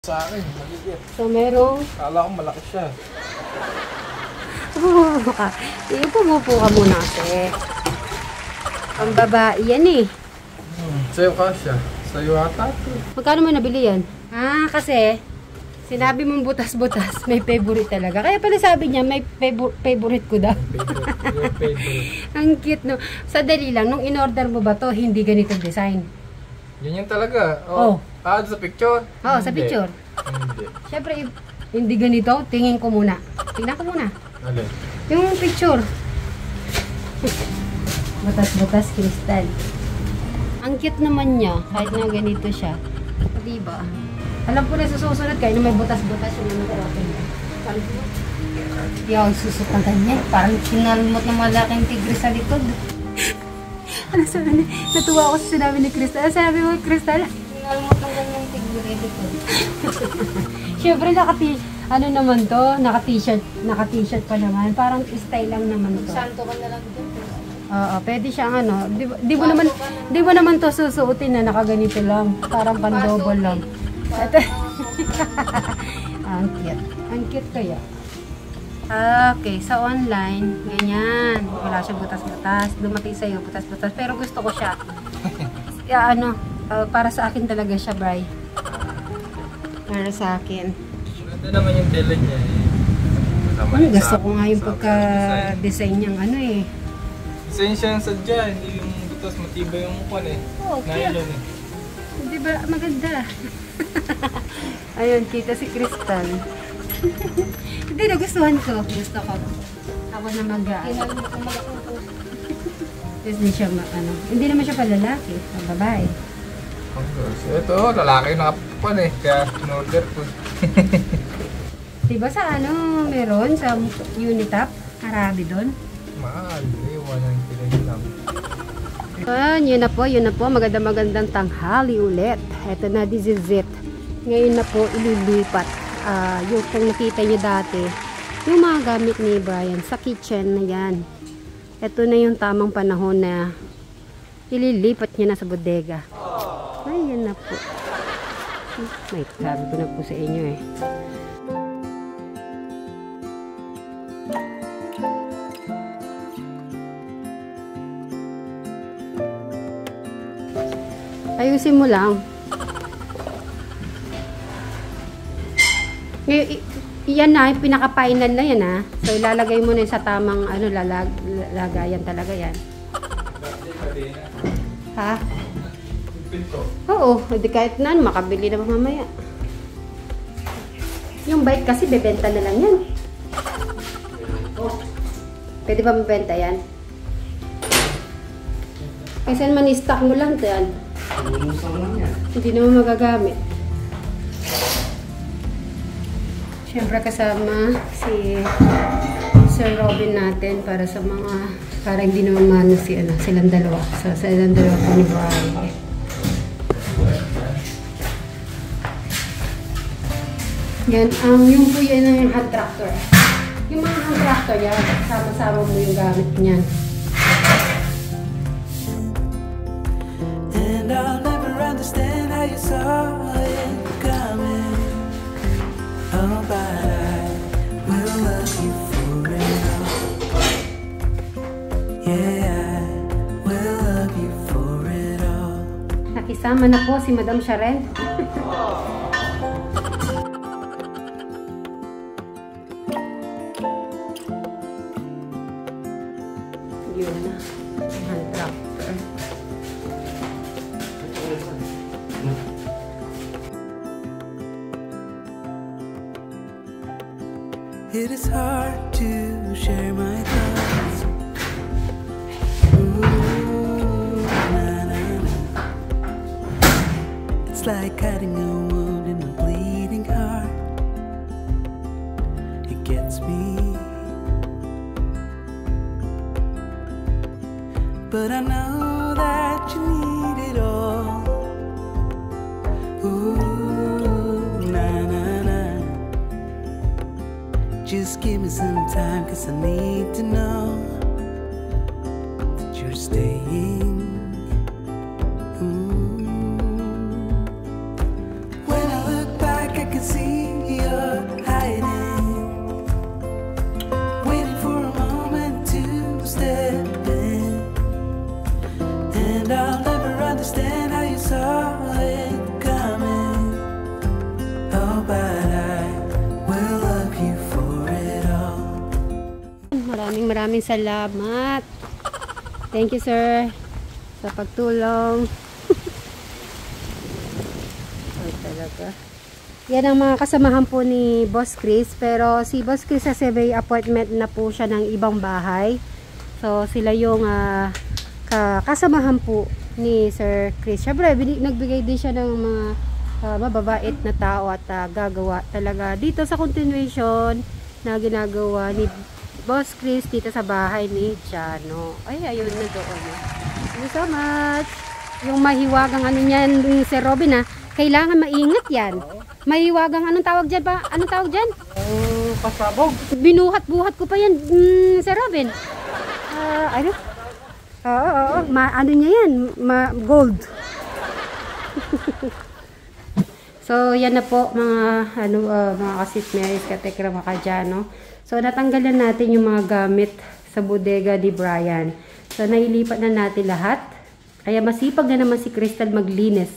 Sa akin, maliit. So, merong... Kala ko malaki siya. Umupo ka. Umupo ka muna kasi. Ang babae yan eh. Sa'yo ka siya. Sa'yo ata ito. Magkano mo nabili yan? Ah, kasi... Sinabi mong butas-butas, may favorite talaga. Kaya pala sabi niya, may favorite ko daw. Favorite. Ang cute, no? Sa dali lang, nung in-order mo ba to, hindi ganito design? Yan talaga. Oh. Ah, sa picture? Oo, sa picture. Hindi. Siyempre, hindi ganito. Tingin ko muna. Tingnan ko muna. Alin? Yung picture. Butas-butas, kristal. Ang cute naman niya, kahit na ganito siya. Diba? Alam ko na sa susunod kayo na may butas-butas yung ano ko. Sabi ko, hindi ako susukang kanya. Parang sinalmot ng malaking tigre sa likod. Ano sabi? Natuwa ako sa sinabi ni Crystal. Ano sabi mo, Crystal? Sinalmot ng ganyang tigre sa likod. Siyempre, ano naman to? Naka-t-shirt pa naman. Parang style lang naman to. Santo ka na lang dito. Oo, pwede siyang ano. Di mo naman to susuotin na nakaganito lang. Parang pandobol lang. Ang cute. Ang cute kaya. Okay, sa online, ganyan. Wala siyang butas-butas. Dumating sa'yo, butas-butas. Pero gusto ko siya. Para sa akin talaga siya, Bri. Para sa akin. Ganda naman yung tela niya eh. Gusto ko nga yung pagka-design niyang ano eh. Design siya ng sadya. Hindi yung butas matibay yung mukha eh. Oo, kaya. Nylon eh. Di ba? Maganda. Ayun, kita si Crystal. Hindi, nagustuhan ko. Gusto ko. Ako na Kinalmot ng malaking puso. Hindi siya, hindi naman siya palalaki. Ang babae. Ito, lalaki yung nakapupan eh. Kaya in-order ko. Diba sa meron? Sa Unitap? Arabi doon? Mahal. Iwanan pinag lang. Yun na po. Magandang tanghali ulit. Eto na, this is it. Ngayon na po, ililipat. Yung kung nakita nyo dati, yung mga gamit ni Brian sa kitchen na yan. Ito na yung tamang panahon na ililipat niya na sa bodega. Ayun na po. May sabi ko na po sa inyo eh. Ayusin mo lang. Yan na, pinaka-final na yan ha. So ilalagay mo na sa tamang lagayan talaga yan. Ha? Oo, hindi kahit na makabili na mamaya. Yung bike kasi bebenta na lang yan. Pwede ba mabenta yan? Kasi man i-stock mo lang yan. Hindi naman magagamit. Siyempre kasama si Sir Robin natin para sa mga hindi naman mano silang dalawa. So silang dalawa po ni Brian. Yan, yung po yan ang hand tractor. Yung mga hand tractor yan, sama-sama mo yung gamit niyan. And I'll never understand how you saw it coming. Oh, but I will love you for it all. Yeah, I will love you for it all. Nakisama na po si Madam Sharen. Yun na. Hand tractor. It is hard to share my thoughts. Ooh, na, na, na. It's like cutting a wound in a bleeding heart. It gets me. But I know that you need it all. Ooh, na, na, na. Just give me some time, 'cause I need to know that you're staying. When I look back, I can maraming salamat. Thank you, sir, sa pagtulong. Ay, talaga. Yan ang mga kasamahan po ni Boss Chris. Pero si Boss Chris sa may appointment na po siya ng ibang bahay. So, sila yung kasamahan po ni Sir Chris. Siyempre, nagbigay din siya ng mga mababait na tao at gagawa talaga dito sa continuation na ginagawa ni Boss Chris dito sa bahay ni Chano. Ay, ayun na doon. Thank you so much. Yung mahiwagang ano niyan, yung Sir Robin kailangan maingat yan. Mahiwagang anong tawag dyan pa? Anong tawag dyan? Pasabog. Binuhat-buhat ko pa yan, Sir Robin. Ano? Oo. Ano niya yan? Gold. So, yan na po mga mga kasitmeris, katekra, makadyan, no? So, natanggalan natin yung mga gamit sa bodega ni Brian. So, nailipat na natin lahat. Kaya masipag na naman si Crystal maglinis.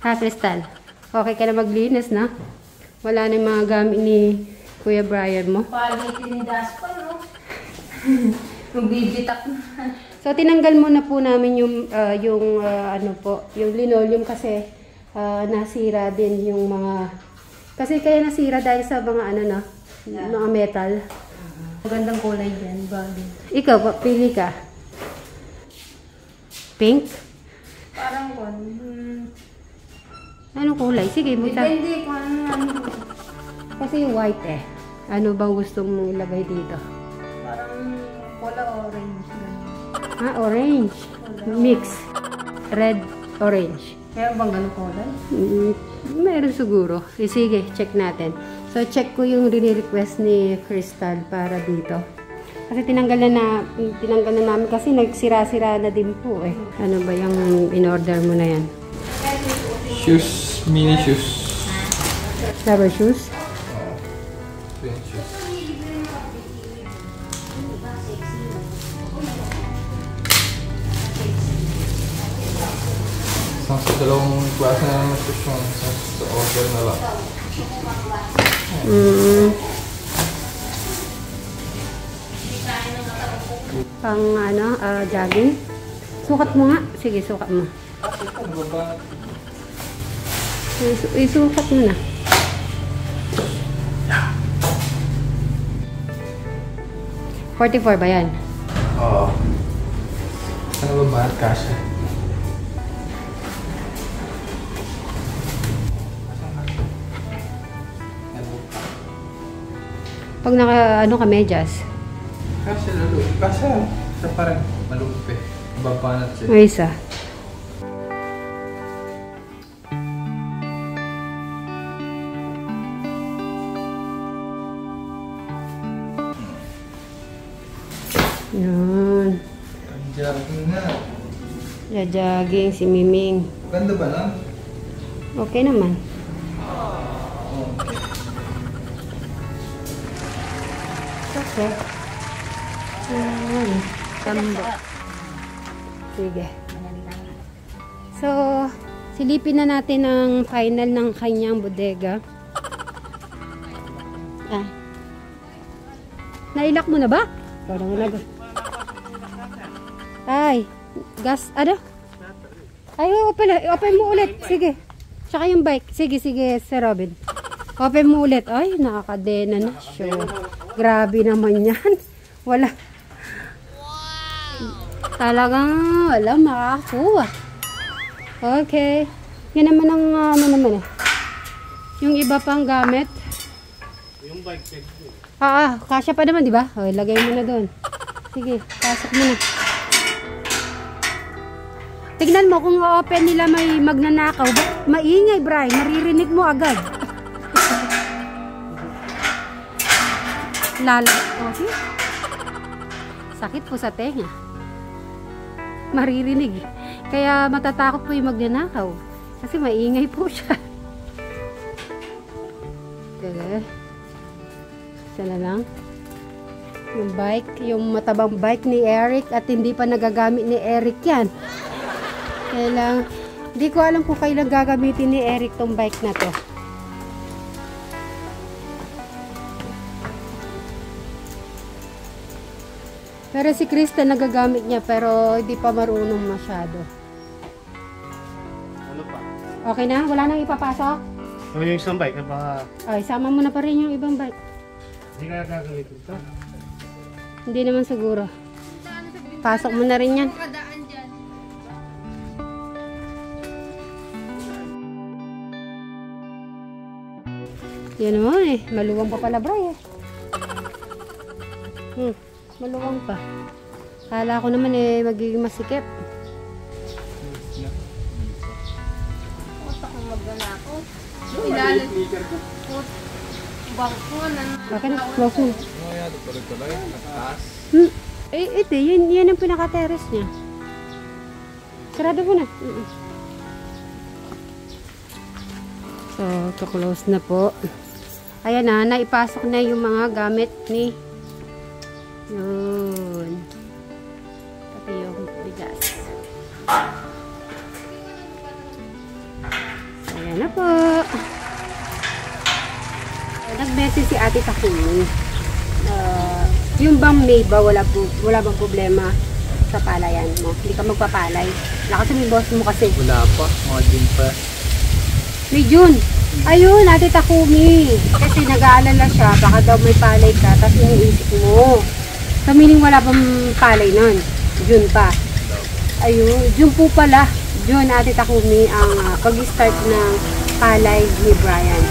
Ha, Crystal? Okay ka na maglinis, na? Wala na yung mga gamit ni Kuya Brian mo. Palitin ni Daspal, no? Magbibitak na. So, tinanggal muna po namin yung yung linoleum kasi nasira din yung mga... Kasi kaya nasira dahil sa mga mga metal. Magandang kulay dyan, bagay. Ikaw, pili ka. Pink? Parang Anong kulay? Sige, depende kung ano. Kasi yung white Ano bang gusto mong ilagay dito? Parang pula orange. Orange. Mix. Red, orange. Kaya bang ganun kulay? Meron siguro. Sige, check natin. So, check ko yung request ni Crystal para dito. Kasi tinanggal na namin kasi nagsira-sira na din po Ano ba yung in-order mo na yan? Shoes, mini shoes. Rubber shoes? Twin shoes. Sa dalawang klase na naman shoes yun. Sa order na lang. Pang jogging? Sukat mo nga. Sige, sukat mo. Isukat mo na. $44 ba yan? Oo. Ano ba ba? Kasha. Pag ka medyas? Kasha lalo. Kasha. Isa pa rin. Malupit. Babanat siya. May isa. Yan. Jogging na. Jogging si Miming. Ganda ba lang? Okay naman. Okay. Tamba. Sige. So, silipin na natin ang final ng kanyang bodega. Nailak mo na ba? Parang Ay, gas, Ay, open mo ulit. Sige. Tsaka yung bike. Sige, Sir Robin. Open mo ulit. Ay, nakakadena na. Sure. Grabe naman yan. Wala. Talagang wala makakuha. Okay. Yan naman ang yung iba pang gamit. Yung bike set. Kasya pa naman, di ba? O, lagay mo na doon. Sige, pasok mo na. Tignan mo kung open nila may magnanakaw. Maingay, Brian. Maririnig mo agad. Okay. Sakit po sa tenga. Maririnig. Kaya matatakot po yung magnanakaw. Kasi maingay po siya. Okay. Isa na lang. Yung bike, yung matabang bike ni Eric at hindi pa nagagamit ni Eric yan. Kailang, hindi ko alam kung kailan gagamitin ni Eric tong bike na to. Pero si Kristen nagagamit niya pero hindi pa marunong masyado. Ano pa? Okay na? Wala nang ipapasok? Ano yung isang bike? Baka Ay, sama mo na pa rin yung ibang bike. hindi kaya gagamitin ito. Hindi naman siguro. Pasok mo na rin yan. Kadaan dyan. Yan naman eh. Maluwang pa pala, bro eh. Maluwang pa. Kala ko naman eh, magiging masikip. Puta kong maglalako. Ilalim. Bangko na. Bakit? Close mo. Ano yan? Tuloy-tuloy. Nataas. Ito, yan ang pinaka-terrace niya. Sarado mo na. So, to-close na po. Ayan na, naipasok na yung mga gamit ni yun. Pati yung bigas. So, ayan na po. Nag-message si Ate Takumi. Yung bang May ba, wala bang problema sa palayan mo? Hindi ka magpapalay. Wala kasi may boss mo kasi. Wala pa. Mga din pa. May June. Ayun, Ate Takumi. Kasi nag-aalala siya, baka daw may palay ka, tapos iniisip mo. Sa meaning wala pang palay nun. June pa. Ayun, June po pala. June, Ate Takumi, ang pag-start ng palay ni Brian.